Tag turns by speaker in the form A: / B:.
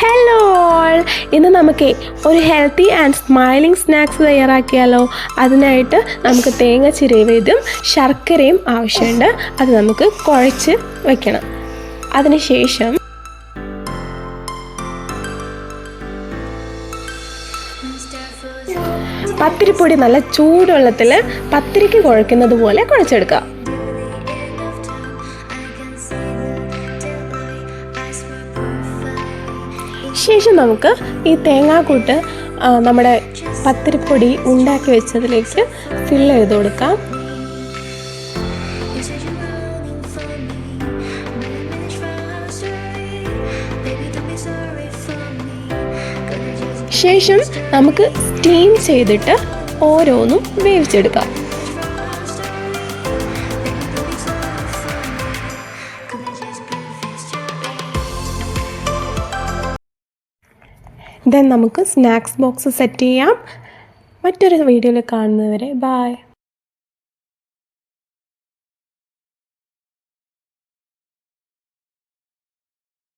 A: Hello all, ഇന്ന് നമുക്ക് ഒരു ഹെൽത്തി ആൻഡ് സ്മൈലിംഗ് സ്നാക്സ് തയ്യാറാക്കിയാലോ. അതിനായിട്ട് നമുക്ക് തേങ്ങ ചിരവിയതും ശർക്കരയും ആവശ്യമുണ്ട്. അത് നമുക്ക് കുഴച്ച് വയ്ക്കണം. അതിനുശേഷം പത്തിരിപ്പൊടി നല്ല ചൂടുവെള്ളത്തിൽ പത്തിരിക്ക് കുഴക്കുന്നത് പോലെ കുഴച്ചെടുക്കുക. ശേഷം നമുക്ക് ഈ തേങ്ങാക്കൂട്ട് നമ്മുടെ പത്തിരിപ്പൊടി ഉണ്ടാക്കി വെച്ചതിലേക്ക് ഫില്ല് ചെയ്ത് കൊടുക്കാം. ശേഷം നമുക്ക് സ്റ്റീം ചെയ്തിട്ട് ഓരോന്നും വേവിച്ചെടുക്കാം. ദെൻ നമുക്ക് സ്നാക്സ് ബോക്സ് സെറ്റ് ചെയ്യാം. മറ്റൊരു വീഡിയോയിൽ കാണുന്നവരെ ബൈ.